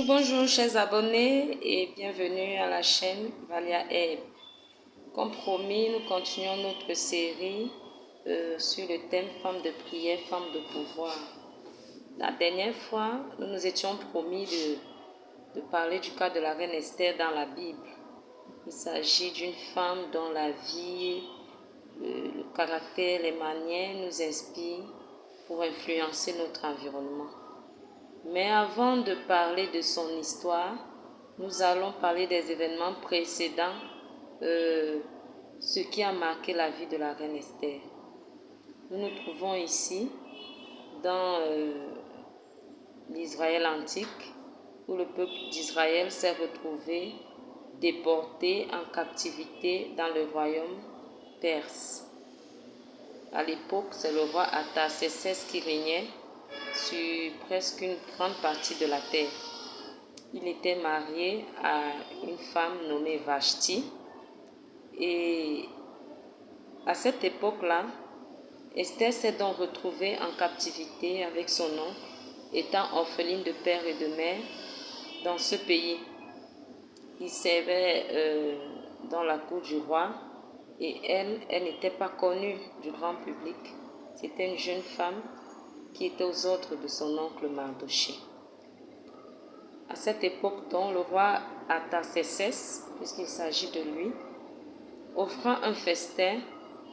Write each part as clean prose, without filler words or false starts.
Bonjour chers abonnés et bienvenue à la chaîne Valia Eb. Comme promis, nous continuons notre série sur le thème Femmes de prière, femmes de pouvoir. La dernière fois, nous nous étions promis de parler du cas de la reine Esther dans la Bible. Il s'agit d'une femme dont la vie, le caractère, les manières nous inspirent pour influencer notre environnement. Mais avant de parler de son histoire, nous allons parler des événements précédents, ce qui a marqué la vie de la reine Esther. Nous nous trouvons ici dans l'Israël antique, où le peuple d'Israël s'est retrouvé déporté en captivité dans le royaume perse. À l'époque, c'est le roi Artaxerxès qui régnait sur presque une grande partie de la terre. Il était marié à une femme nommée Vashti. Et à cette époque-là, Esther s'est donc retrouvée en captivité avec son oncle, étant orpheline de père et de mère dans ce pays. Il servait dans la cour du roi et elle n'était pas connue du grand public. C'était une jeune femme qui était aux ordres de son oncle Mardochée. À cette époque, donc, le roi Artaxerxès, puisqu'il s'agit de lui, offrant un festin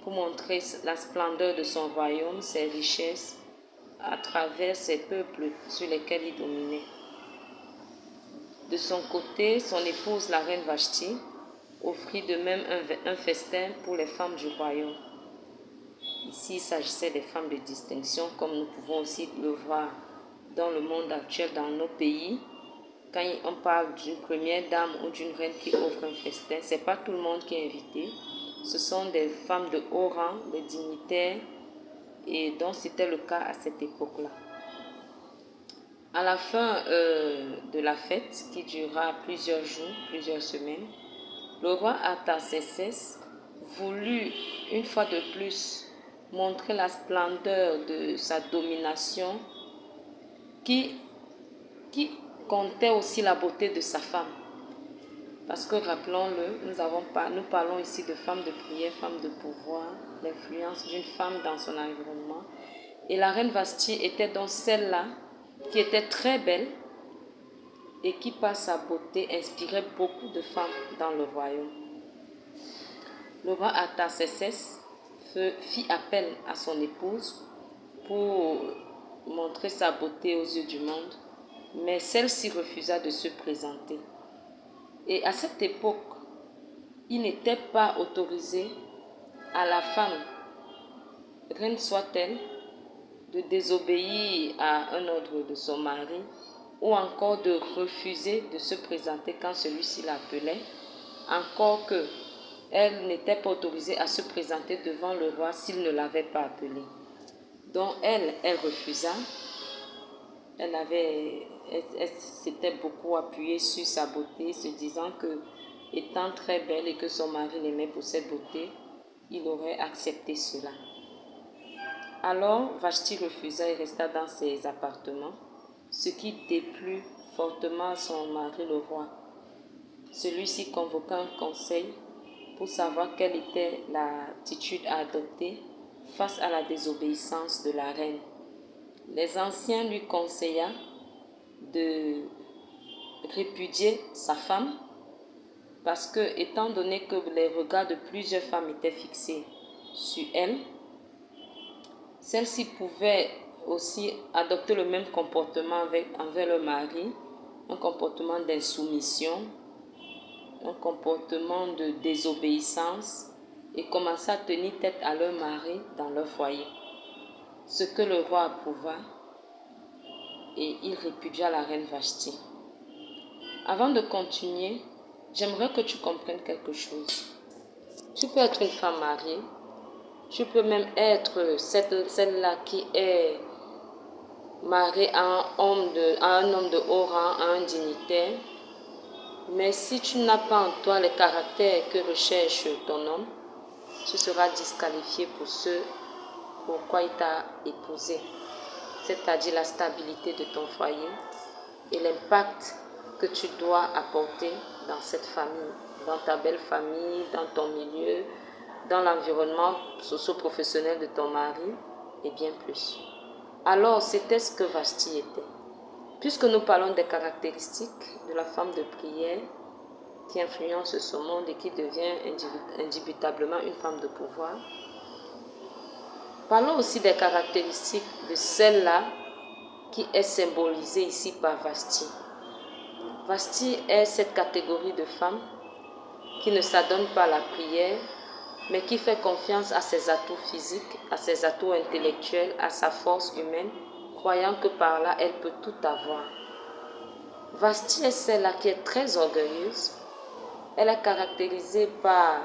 pour montrer la splendeur de son royaume, ses richesses, à travers ses peuples sur lesquels il dominait. De son côté, son épouse, la reine Vashti, offrit de même un festin pour les femmes du royaume. Ici, il s'agissait des femmes de distinction, comme nous pouvons aussi le voir dans le monde actuel, dans nos pays. Quand on parle d'une première dame ou d'une reine qui offre un festin, ce n'est pas tout le monde qui est invité. Ce sont des femmes de haut rang, des dignitaires, et donc c'était le cas à cette époque-là. À la fin de la fête, qui durera plusieurs jours, plusieurs semaines, le roi Artaxerxès voulut une fois de plus montrer la splendeur de sa domination qui comptait aussi la beauté de sa femme. Parce que rappelons-le, nous parlons ici de femmes de prière, femmes de pouvoir, l'influence d'une femme dans son environnement. Et la reine Vashti était donc celle-là qui était très belle et qui par sa beauté inspirait beaucoup de femmes dans le royaume. Le roi Artaxerxès fit appel à son épouse pour montrer sa beauté aux yeux du monde, mais celle-ci refusa de se présenter. Et à cette époque, il n'était pas autorisé à la femme, reine soit-elle, de désobéir à un ordre de son mari ou encore de refuser de se présenter quand celui-ci l'appelait, encore que elle n'était pas autorisée à se présenter devant le roi s'il ne l'avait pas appelée. Donc elle refusa. Elle s'était beaucoup appuyée sur sa beauté, se disant que, étant très belle et que son mari l'aimait pour cette beauté, il aurait accepté cela. Alors Vashti refusa et resta dans ses appartements, ce qui déplut fortement à son mari le roi. Celui-ci convoqua un conseil pour savoir quelle était l'attitude à adopter face à la désobéissance de la reine. Les anciens lui conseillèrent de répudier sa femme parce que, étant donné que les regards de plusieurs femmes étaient fixés sur elle, celles-ci pouvaient aussi adopter le même comportement envers leur mari, un comportement d'insoumission, un comportement de désobéissance et commencer à tenir tête à leur mari dans leur foyer. Ce que le roi approuva et il répudia la reine Vashti. Avant de continuer, j'aimerais que tu comprennes quelque chose. Tu peux être une femme mariée, tu peux même être celle-là qui est mariée à un homme de haut rang, à un dignitaire. Mais si tu n'as pas en toi le caractère que recherche ton homme, tu seras disqualifié pour ce pourquoi il t'a épousé, c'est-à-dire la stabilité de ton foyer et l'impact que tu dois apporter dans cette famille, dans ta belle famille, dans ton milieu, dans l'environnement socio-professionnel de ton mari et bien plus. Alors, c'était ce que Vashti était. Puisque nous parlons des caractéristiques de la femme de prière qui influence ce monde et qui devient indubitablement une femme de pouvoir, parlons aussi des caractéristiques de celle-là qui est symbolisée ici par Vashti. Vashti est cette catégorie de femmes qui ne s'adonne pas à la prière, mais qui fait confiance à ses atouts physiques, à ses atouts intellectuels, à sa force humaine, croyant que par là, elle peut tout avoir. Vashti est celle-là qui est très orgueilleuse. Elle est caractérisée par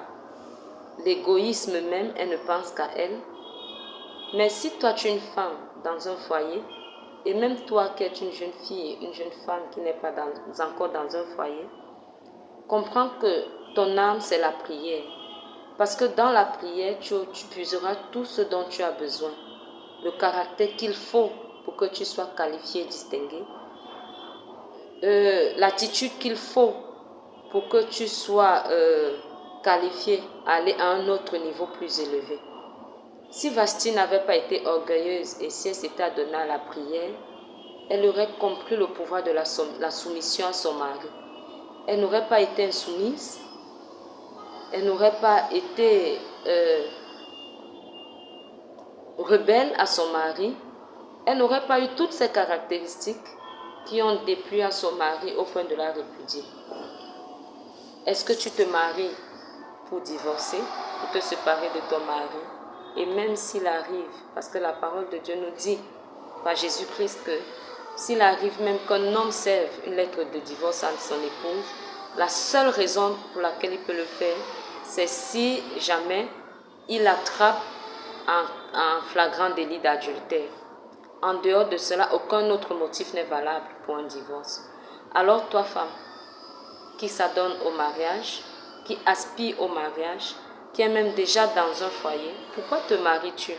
l'égoïsme même, elle ne pense qu'à elle. Mais si toi tu es une femme dans un foyer, et même toi qui es une jeune fille et une jeune femme qui n'est pas encore dans un foyer, comprends que ton âme c'est la prière. Parce que dans la prière, tu puiseras tout ce dont tu as besoin. Le caractère qu'il faut pour que tu sois qualifié et distingué. L'attitude qu'il faut pour que tu sois qualifié à aller à un autre niveau plus élevé. Si Vashti n'avait pas été orgueilleuse et si elle s'était adonnée à la prière, elle aurait compris le pouvoir de la soumission à son mari. Elle n'aurait pas été insoumise, elle n'aurait pas été rebelle à son mari, elle n'aurait pas eu toutes ces caractéristiques qui ont déplu à son mari au point de la répudier. Est-ce que tu te maries pour divorcer, pour te séparer de ton mari? Et même s'il arrive, parce que la parole de Dieu nous dit par Jésus-Christ que s'il arrive même qu'un homme serve une lettre de divorce à son épouse, la seule raison pour laquelle il peut le faire, c'est si jamais il attrape un flagrant délit d'adultère. En dehors de cela, aucun autre motif n'est valable pour un divorce. Alors toi, femme, qui s'adonne au mariage, qui aspire au mariage, qui est même déjà dans un foyer, pourquoi te maries-tu?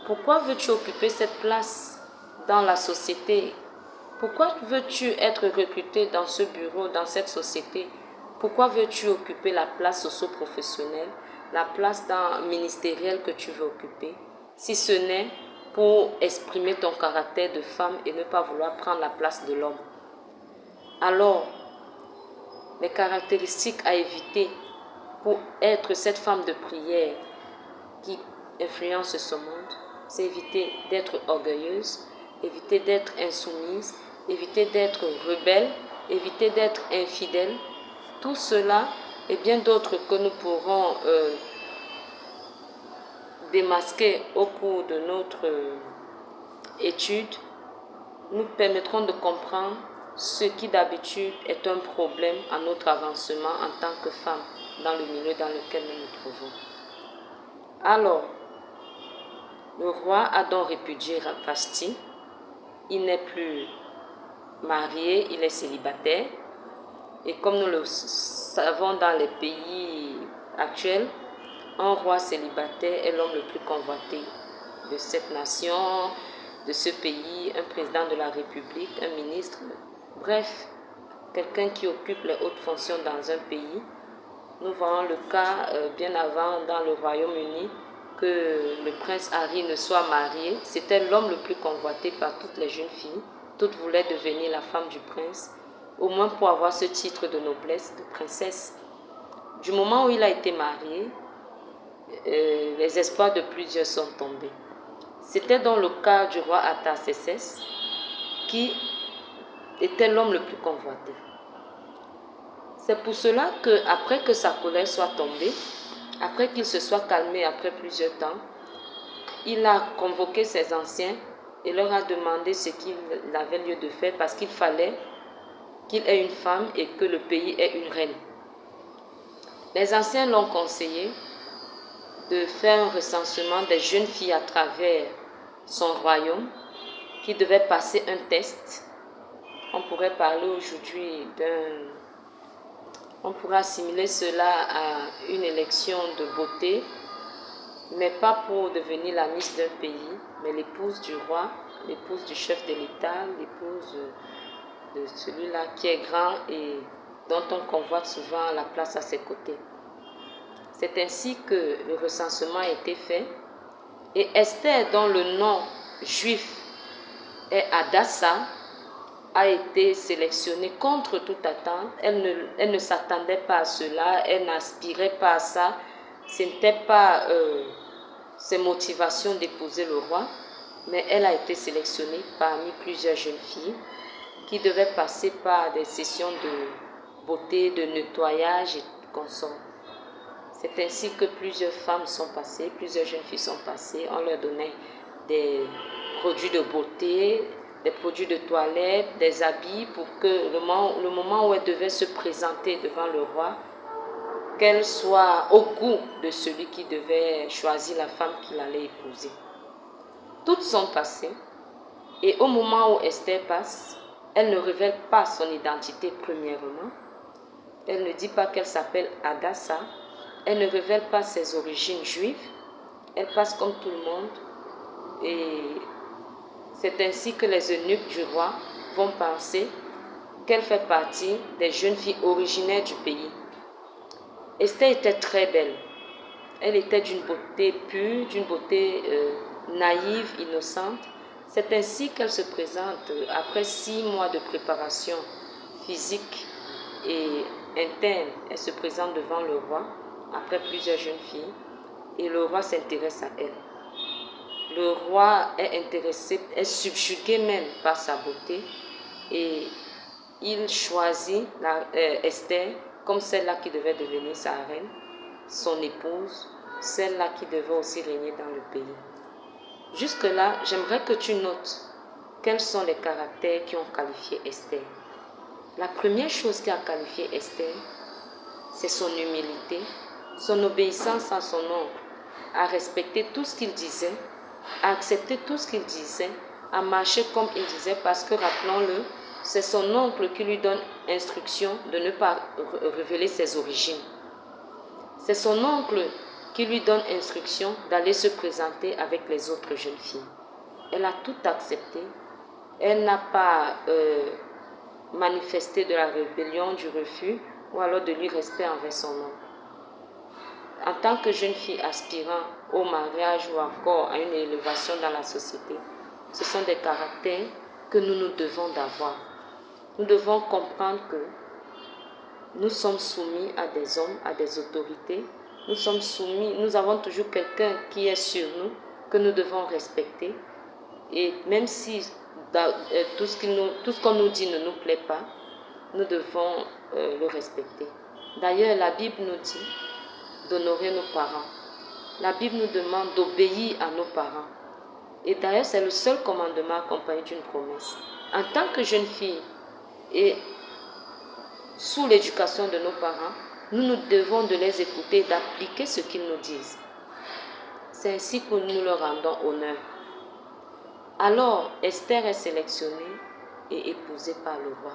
Pourquoi veux-tu occuper cette place dans la société? Pourquoi veux-tu être recruté dans ce bureau, dans cette société? Pourquoi veux-tu occuper la place socio-professionnelle, la place ministérielle que tu veux occuper, si ce n'est pour exprimer ton caractère de femme et ne pas vouloir prendre la place de l'homme? Alors, les caractéristiques à éviter pour être cette femme de prière qui influence ce monde, c'est éviter d'être orgueilleuse, éviter d'être insoumise, éviter d'être rebelle, éviter d'être infidèle. Tout cela et bien d'autres que nous pourrons démasquer au cours de notre étude nous permettront de comprendre ce qui d'habitude est un problème à notre avancement en tant que femme dans le milieu dans lequel nous nous trouvons. Alors, le roi a donc répudié Vashti. Il n'est plus marié, il est célibataire. Et comme nous le savons dans les pays actuels, un roi célibataire est l'homme le plus convoité de cette nation, de ce pays, un président de la République, un ministre, bref, quelqu'un qui occupe les hautes fonctions dans un pays. Nous voyons le cas bien avant dans le Royaume-Uni que le prince Harry ne soit marié. C'était l'homme le plus convoité par toutes les jeunes filles. Toutes voulaient devenir la femme du prince, au moins pour avoir ce titre de noblesse, de princesse. Du moment où il a été marié, les espoirs de plusieurs sont tombés. C'était dans le cas du roi Artaxerxès qui était l'homme le plus convoité. C'est pour cela qu'après que sa colère soit tombée, après qu'il se soit calmé après plusieurs temps, il a convoqué ses anciens et leur a demandé ce qu'il avait lieu de faire parce qu'il fallait qu'il ait une femme et que le pays ait une reine. Les anciens l'ont conseillé de faire un recensement des jeunes filles à travers son royaume qui devait passer un test. On pourrait parler aujourd'hui on pourrait assimiler cela à une élection de beauté, mais pas pour devenir la miss d'un pays, mais l'épouse du roi, l'épouse du chef de l'État, l'épouse de celui-là qui est grand et dont on convoite souvent la place à ses côtés. C'est ainsi que le recensement a été fait. Et Esther, dont le nom juif est Hadassah, a été sélectionnée contre toute attente. Elle ne s'attendait pas à cela, elle n'aspirait pas à ça. Ce n'était pas ses motivations d'épouser le roi, mais elle a été sélectionnée parmi plusieurs jeunes filles qui devaient passer par des sessions de beauté, de nettoyage et consorts. C'est ainsi que plusieurs femmes sont passées, plusieurs jeunes filles sont passées. On leur donnait des produits de beauté, des produits de toilette, des habits pour que le moment où elles devaient se présenter devant le roi, qu'elles soient au goût de celui qui devait choisir la femme qu'il allait épouser. Toutes sont passées et au moment où Esther passe, elle ne révèle pas son identité premièrement. Elle ne dit pas qu'elle s'appelle Hadassah. Elle ne révèle pas ses origines juives. Elle passe comme tout le monde. Et c'est ainsi que les eunuques du roi vont penser qu'elle fait partie des jeunes filles originaires du pays. Esther était très belle. Elle était d'une beauté pure, d'une beauté naïve, innocente. C'est ainsi qu'elle se présente après 6 mois de préparation physique et interne. Elle se présente devant le roi après plusieurs jeunes filles et le roi s'intéresse à elle. Le roi est intéressé, est subjugué même par sa beauté et il choisit Esther comme celle-là qui devait devenir sa reine, son épouse, celle-là qui devait aussi régner dans le pays. Jusque-là, j'aimerais que tu notes quels sont les caractères qui ont qualifié Esther. La première chose qui a qualifié Esther, c'est son humilité, son obéissance à son oncle, à respecter tout ce qu'il disait, à accepter tout ce qu'il disait, à marcher comme il disait, parce que, rappelons-le, c'est son oncle qui lui donne instruction de ne pas révéler ses origines. C'est son oncle qui lui donne instruction d'aller se présenter avec les autres jeunes filles. Elle a tout accepté. Elle n'a pas manifesté de la rébellion, du refus, ou alors de l'irrespect envers son oncle. En tant que jeune fille aspirant au mariage ou encore à une élévation dans la société, ce sont des caractères que nous devons d'avoir. Nous devons comprendre que nous sommes soumis à des hommes, à des autorités. Nous sommes soumis, nous avons toujours quelqu'un qui est sur nous, que nous devons respecter. Et même si tout ce qu'on nous dit ne nous plaît pas, nous devons le respecter. D'ailleurs, la Bible nous dit d'honorer nos parents. La Bible nous demande d'obéir à nos parents. Et d'ailleurs, c'est le seul commandement accompagné d'une promesse. En tant que jeune fille et sous l'éducation de nos parents, nous devons de les écouter et d'appliquer ce qu'ils nous disent. C'est ainsi que nous leur rendons honneur. Alors, Esther est sélectionnée et épousée par le roi.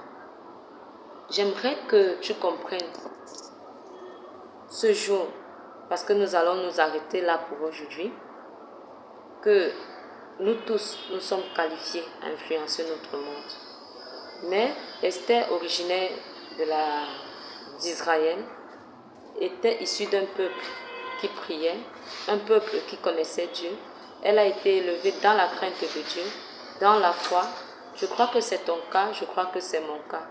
J'aimerais que tu comprennes ce jour, parce que nous allons nous arrêter là pour aujourd'hui, que nous tous, nous sommes qualifiés à influencer notre monde. Mais Esther, originaire d'Israël, était issue d'un peuple qui priait, un peuple qui connaissait Dieu. Elle a été élevée dans la crainte de Dieu, dans la foi. Je crois que c'est ton cas, je crois que c'est mon cas.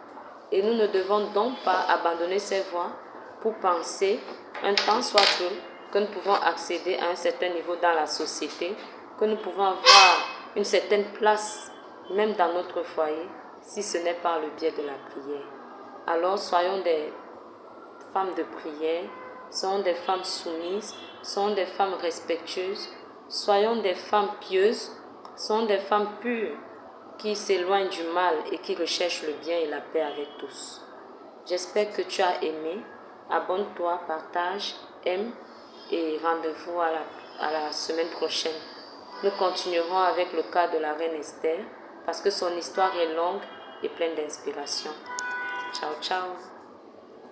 Et nous ne devons donc pas abandonner ces voies pour penser, un temps soit peu, que nous pouvons accéder à un certain niveau dans la société, que nous pouvons avoir une certaine place, même dans notre foyer, si ce n'est par le biais de la prière. Alors soyons des femmes de prière, soyons des femmes soumises, soyons des femmes respectueuses, soyons des femmes pieuses, soyons des femmes pures qui s'éloignent du mal et qui recherchent le bien et la paix avec tous. J'espère que tu as aimé. Abonne-toi, partage, aime et rendez-vous à la semaine prochaine. Nous continuerons avec le cas de la reine Esther parce que son histoire est longue et pleine d'inspiration. Ciao, ciao.